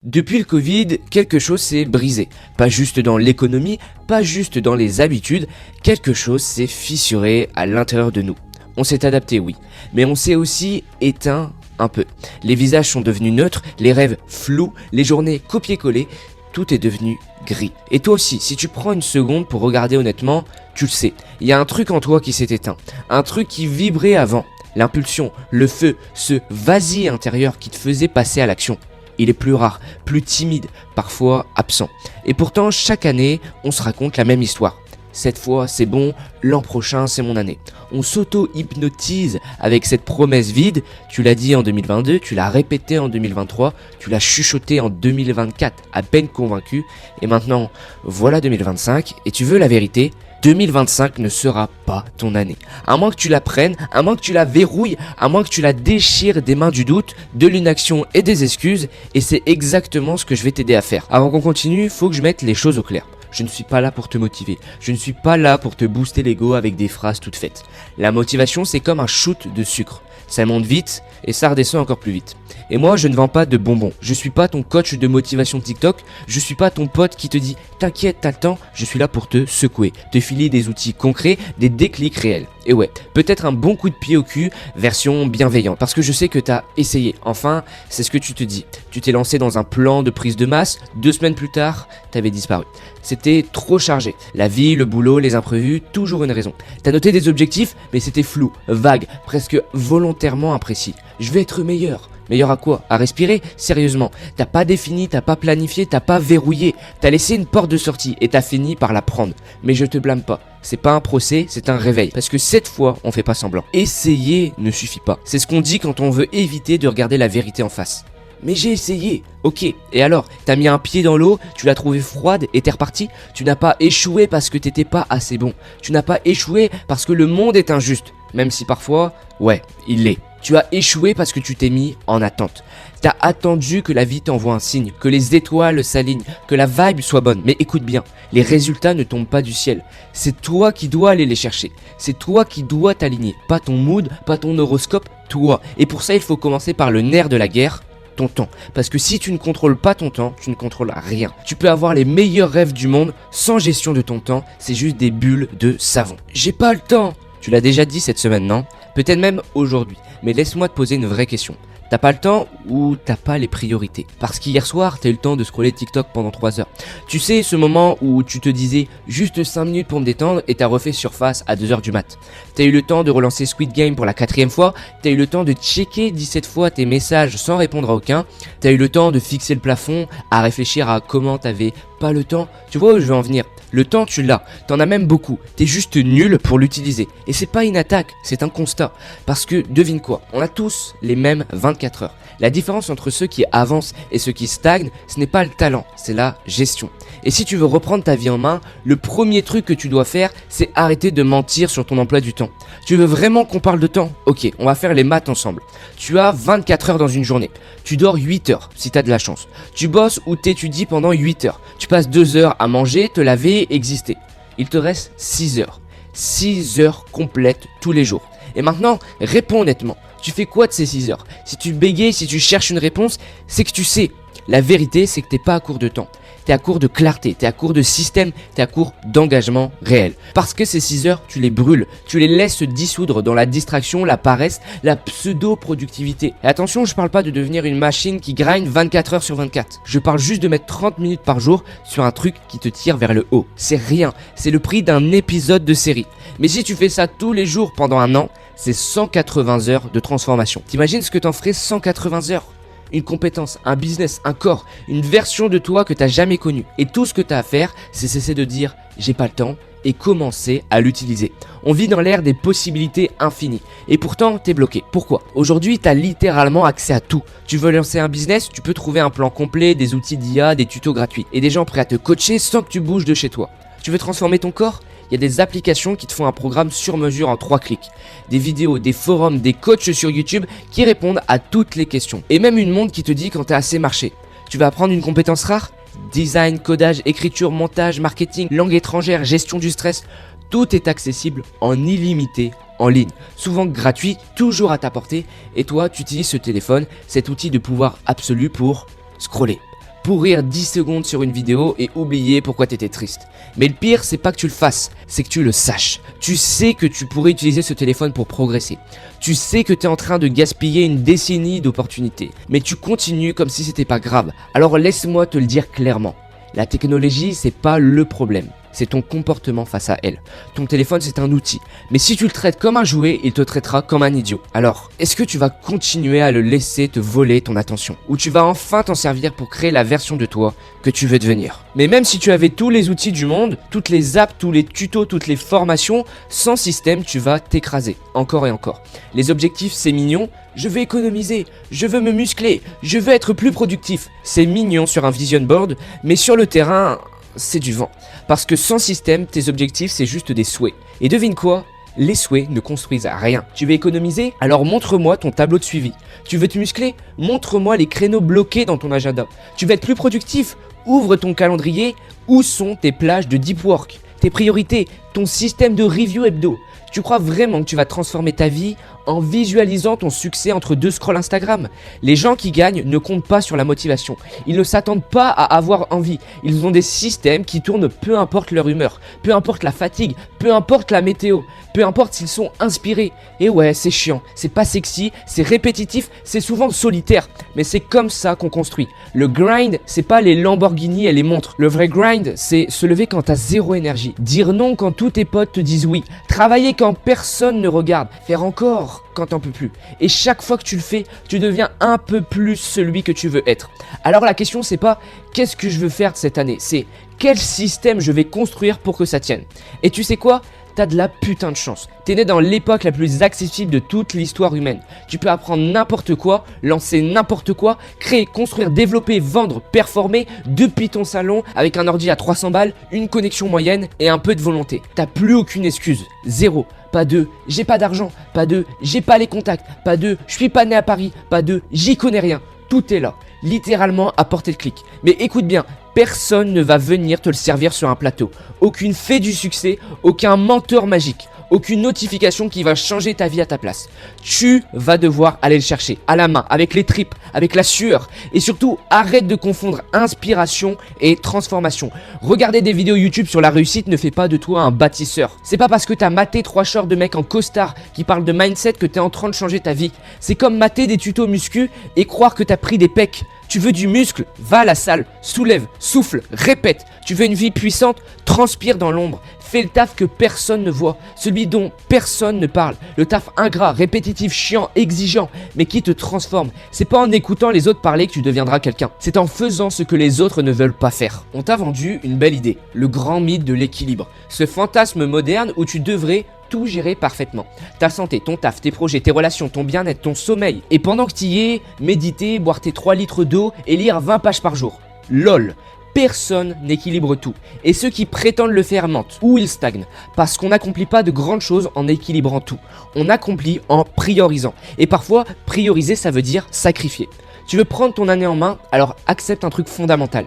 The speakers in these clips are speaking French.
Depuis le Covid, quelque chose s'est brisé. Pas juste dans l'économie, pas juste dans les habitudes, quelque chose s'est fissuré à l'intérieur de nous. On s'est adapté, oui, mais on s'est aussi éteint un peu. Les visages sont devenus neutres, les rêves flous, les journées copier-coller, tout est devenu gris. Et toi aussi, si tu prends une seconde pour regarder honnêtement, tu le sais, il y a un truc en toi qui s'est éteint, un truc qui vibrait avant, l'impulsion, le feu, ce vas-y intérieur qui te faisait passer à l'action. Il est plus rare, plus timide, parfois absent. Et pourtant, chaque année, on se raconte la même histoire. Cette fois, c'est bon, l'an prochain, c'est mon année. On s'auto-hypnotise avec cette promesse vide. Tu l'as dit en 2022, tu l'as répété en 2023, tu l'as chuchoté en 2024, à peine convaincu. Et maintenant, voilà 2025, et tu veux la vérité ? 2025 ne sera pas ton année. À moins que tu la prennes, à moins que tu la verrouilles, à moins que tu la déchires des mains du doute, de l'inaction et des excuses, et c'est exactement ce que je vais t'aider à faire. Avant qu'on continue, il faut que je mette les choses au clair. Je ne suis pas là pour te motiver, je ne suis pas là pour te booster l'ego avec des phrases toutes faites. La motivation, c'est comme un shoot de sucre. Ça monte vite et ça redescend encore plus vite. Et moi, je ne vends pas de bonbons. Je suis pas ton coach de motivation TikTok. Je suis pas ton pote qui te dit « T'inquiète, t'as le temps ». Je suis là pour te secouer, te filer des outils concrets, des déclics réels. Et ouais, peut-être un bon coup de pied au cul, version bienveillante. Parce que je sais que t'as essayé. Enfin, c'est ce que tu te dis. Tu t'es lancé dans un plan de prise de masse. 2 semaines plus tard, t'avais disparu. C'était trop chargé. La vie, le boulot, les imprévus, toujours une raison. T'as noté des objectifs, mais c'était flou, vague, presque volontairement imprécis. Je vais être meilleur. Meilleur à quoi ? À respirer ? Sérieusement. T'as pas défini, t'as pas planifié, t'as pas verrouillé. T'as laissé une porte de sortie et t'as fini par la prendre. Mais je te blâme pas. C'est pas un procès, c'est un réveil. Parce que cette fois, on fait pas semblant. Essayer ne suffit pas. C'est ce qu'on dit quand on veut éviter de regarder la vérité en face. Mais j'ai essayé. Ok, et alors, t'as mis un pied dans l'eau, tu l'as trouvée froide et t'es reparti. Tu n'as pas échoué parce que t'étais pas assez bon. Tu n'as pas échoué parce que le monde est injuste. Même si parfois, ouais, il l'est. Tu as échoué parce que tu t'es mis en attente. T'as attendu que la vie t'envoie un signe, que les étoiles s'alignent, que la vibe soit bonne. Mais écoute bien, les résultats ne tombent pas du ciel. C'est toi qui dois aller les chercher. C'est toi qui dois t'aligner. Pas ton mood, pas ton horoscope, toi. Et pour ça, il faut commencer par le nerf de la guerre. Ton temps. Parce que si tu ne contrôles pas ton temps, tu ne contrôles rien. Tu peux avoir les meilleurs rêves du monde sans gestion de ton temps, c'est juste des bulles de savon. J'ai pas le temps. Tu l'as déjà dit cette semaine, non ? Peut-être même aujourd'hui. Mais laisse-moi te poser une vraie question. T'as pas le temps ou t'as pas les priorités ? Parce qu'hier soir, t'as eu le temps de scroller TikTok pendant 3 heures. Tu sais, ce moment où tu te disais juste 5 minutes pour me détendre et t'as refait surface à 2h du mat. T'as eu le temps de relancer Squid Game pour la 4e fois. T'as eu le temps de checker 17 fois tes messages sans répondre à aucun. T'as eu le temps de fixer le plafond, à réfléchir à comment t'avais pas le temps. Tu vois où je veux en venir ? Le temps, tu l'as. T'en as même beaucoup. T'es juste nul pour l'utiliser. Et c'est pas une attaque, c'est un constat. Parce que, devine quoi ? On a tous les mêmes 24 heures. La différence entre ceux qui avancent et ceux qui stagnent, ce n'est pas le talent, c'est la gestion. Et si tu veux reprendre ta vie en main, le premier truc que tu dois faire, c'est arrêter de mentir sur ton emploi du temps. Tu veux vraiment qu'on parle de temps ? Ok, on va faire les maths ensemble. Tu as 24 heures dans une journée. Tu dors 8 heures, si t'as de la chance. Tu bosses ou t'étudies pendant 8 heures. Tu passes 2 heures à manger, te laver, exister. Il te reste 6 heures. 6 heures complètes tous les jours. Et maintenant, réponds honnêtement. Tu fais quoi de ces 6 heures ? Si tu bégayes, si tu cherches une réponse, c'est que tu sais. La vérité, c'est que t'es pas à court de temps. T'es à court de clarté, t'es à court de système, t'es à court d'engagement réel. Parce que ces 6 heures, tu les brûles, tu les laisses se dissoudre dans la distraction, la paresse, la pseudo-productivité. Et attention, je parle pas de devenir une machine qui grind 24 heures sur 24. Je parle juste de mettre 30 minutes par jour sur un truc qui te tire vers le haut. C'est rien, c'est le prix d'un épisode de série. Mais si tu fais ça tous les jours pendant un an, c'est 180 heures de transformation. T'imagines ce que t'en ferais 180 heures ? Une compétence, un business, un corps, une version de toi que t'as jamais connue. Et tout ce que t'as à faire, c'est cesser de dire « j'ai pas le temps » et commencer à l'utiliser. On vit dans l'ère des possibilités infinies. Et pourtant, t'es bloqué. Pourquoi ? Aujourd'hui, t'as littéralement accès à tout. Tu veux lancer un business, tu peux trouver un plan complet, des outils d'IA, des tutos gratuits. Et des gens prêts à te coacher sans que tu bouges de chez toi. Tu veux transformer ton corps ? Il y a des applications qui te font un programme sur mesure en 3 clics. Des vidéos, des forums, des coachs sur YouTube qui répondent à toutes les questions. Et même une montre qui te dit quand t'as assez marché. Tu vas apprendre une compétence rare ? Design, codage, écriture, montage, marketing, langue étrangère, gestion du stress. Tout est accessible en illimité en ligne. Souvent gratuit, toujours à ta portée. Et toi, tu utilises ce téléphone, cet outil de pouvoir absolu pour scroller. pourrir 10 secondes sur une vidéo et oublier pourquoi t'étais triste. Mais le pire, c'est pas que tu le fasses, c'est que tu le saches. Tu sais que tu pourrais utiliser ce téléphone pour progresser. Tu sais que t'es en train de gaspiller une décennie d'opportunités. Mais tu continues comme si c'était pas grave. Alors laisse-moi te le dire clairement. La technologie, c'est pas le problème. C'est ton comportement face à elle. Ton téléphone, c'est un outil. Mais si tu le traites comme un jouet, il te traitera comme un idiot. Alors, est-ce que tu vas continuer à le laisser te voler ton attention? Ou tu vas enfin t'en servir pour créer la version de toi que tu veux devenir? Mais même si tu avais tous les outils du monde, toutes les apps, tous les tutos, toutes les formations, sans système, tu vas t'écraser. Encore et encore. Les objectifs, c'est mignon. Je veux économiser, je veux me muscler, je veux être plus productif. C'est mignon sur un vision board, mais sur le terrain, c'est du vent. Parce que sans système, tes objectifs, c'est juste des souhaits. Et devine quoi? Les souhaits ne construisent rien. Tu veux économiser? Alors montre-moi ton tableau de suivi. Tu veux te muscler? Montre-moi les créneaux bloqués dans ton agenda. Tu veux être plus productif? Ouvre ton calendrier. Où sont tes plages de deep work? Tes priorités? Ton système de review hebdo? Tu crois vraiment que tu vas transformer ta vie en visualisant ton succès entre deux scrolls Instagram? Les gens qui gagnent ne comptent pas sur la motivation. Ils ne s'attendent pas à avoir envie. Ils ont des systèmes qui tournent peu importe leur humeur, peu importe la fatigue, peu importe la météo, peu importe s'ils sont inspirés. Et ouais, c'est chiant, c'est pas sexy, c'est répétitif, c'est souvent solitaire. Mais c'est comme ça qu'on construit. Le grind, c'est pas les Lamborghini et les montres. Le vrai grind, c'est se lever quand t'as zéro énergie. Dire non quand tous tes potes te disent oui. Travailler quand personne ne regarde. Faire encore quand t'en peux plus. Et chaque fois que tu le fais, tu deviens un peu plus celui que tu veux être. Alors la question, c'est pas qu'est-ce que je veux faire cette année, c'est quel système je vais construire pour que ça tienne. Et tu sais quoi? T'as de la putain de chance. T'es né dans l'époque la plus accessible de toute l'histoire humaine. Tu peux apprendre n'importe quoi, lancer n'importe quoi, créer, construire, développer, vendre, performer depuis ton salon avec un ordi à 300 balles, une connexion moyenne et un peu de volonté. T'as plus aucune excuse. Zéro. Pas de j'ai pas d'argent. Pas de j'ai pas les contacts. Pas de je suis pas né à Paris. Pas de j'y connais rien. Tout est là, littéralement à portée de clic. Mais écoute bien, personne ne va venir te le servir sur un plateau. Aucune fée du succès, aucun menteur magique, aucune notification qui va changer ta vie à ta place. Tu vas devoir aller le chercher, à la main, avec les tripes, avec la sueur. Et surtout, arrête de confondre inspiration et transformation. Regarder des vidéos YouTube sur la réussite ne fait pas de toi un bâtisseur. C'est pas parce que t'as maté 3 shorts de mecs en costard qui parlent de mindset que t'es en train de changer ta vie. C'est comme mater des tutos muscu et croire que t'as pris des pecs. Tu veux du muscle? Va à la salle, soulève, souffle, répète. Tu veux une vie puissante? Transpire dans l'ombre. Fais le taf que personne ne voit, celui dont personne ne parle. Le taf ingrat, répétitif, chiant, exigeant, mais qui te transforme. C'est pas en écoutant les autres parler que tu deviendras quelqu'un. C'est en faisant ce que les autres ne veulent pas faire. On t'a vendu une belle idée, le grand mythe de l'équilibre. Ce fantasme moderne où tu devrais tout gérer parfaitement. Ta santé, ton taf, tes projets, tes relations, ton bien-être, ton sommeil. Et pendant que t'y es, méditer, boire tes 3 litres d'eau et lire 20 pages par jour. LOL. Personne n'équilibre tout. Et ceux qui prétendent le faire mentent ou ils stagnent. Parce qu'on n'accomplit pas de grandes choses en équilibrant tout. On accomplit en priorisant. Et parfois, prioriser, ça veut dire sacrifier. Tu veux prendre ton année en main, alors accepte un truc fondamental.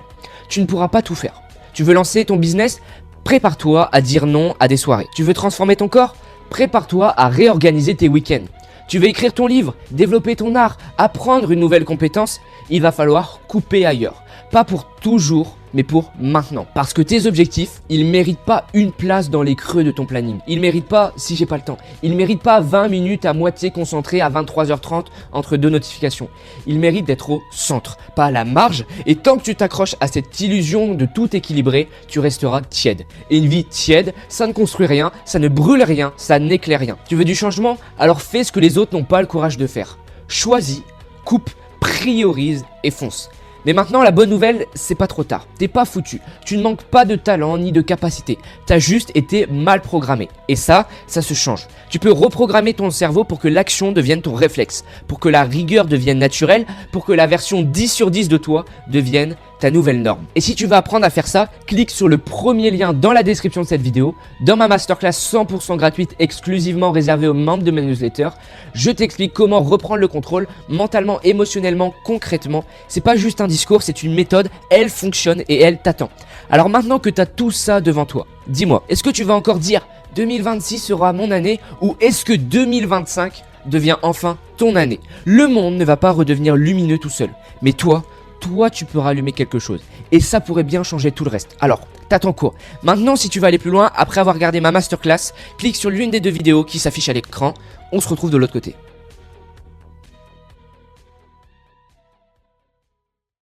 Tu ne pourras pas tout faire. Tu veux lancer ton business? Prépare-toi à dire non à des soirées. Tu veux transformer ton corps? Prépare-toi à réorganiser tes week-ends. Tu veux écrire ton livre, développer ton art, apprendre une nouvelle compétence? Il va falloir couper ailleurs. Pas pour toujours, mais pour maintenant. Parce que tes objectifs, ils méritent pas une place dans les creux de ton planning. Ils méritent pas, si j'ai pas le temps, ils méritent pas 20 minutes à moitié concentrées à 23h30 entre 2 notifications. Ils méritent d'être au centre, pas à la marge. Et tant que tu t'accroches à cette illusion de tout équilibrer, tu resteras tiède. Et une vie tiède, ça ne construit rien, ça ne brûle rien, ça n'éclaire rien. Tu veux du changement? Alors fais ce que les autres n'ont pas le courage de faire. Choisis, coupe, priorise et fonce. Mais maintenant, la bonne nouvelle, c'est pas trop tard. T'es pas foutu. Tu ne manques pas de talent ni de capacité. T'as juste été mal programmé. Et ça se change. Tu peux reprogrammer ton cerveau pour que l'action devienne ton réflexe, pour que la rigueur devienne naturelle, pour que la version 10 sur 10 de toi devienne ta nouvelle norme. Et si tu veux apprendre à faire ça, clique sur le premier lien dans la description de cette vidéo. Dans ma masterclass 100% gratuite exclusivement réservée aux membres de ma newsletter, je t'explique comment reprendre le contrôle mentalement, émotionnellement, concrètement. C'est pas juste un discours, c'est une méthode, elle fonctionne et elle t'attend. Alors maintenant que tu as tout ça devant toi, dis-moi, est-ce que tu vas encore dire 2026 sera mon année ou est-ce que 2025 devient enfin ton année? Le monde ne va pas redevenir lumineux tout seul, mais toi toi tu peux rallumer quelque chose. Et ça pourrait bien changer tout le reste. Alors, t'attends quoi? Maintenant, si tu veux aller plus loin, après avoir regardé ma masterclass, clique sur l'une des deux vidéos qui s'affichent à l'écran. On se retrouve de l'autre côté.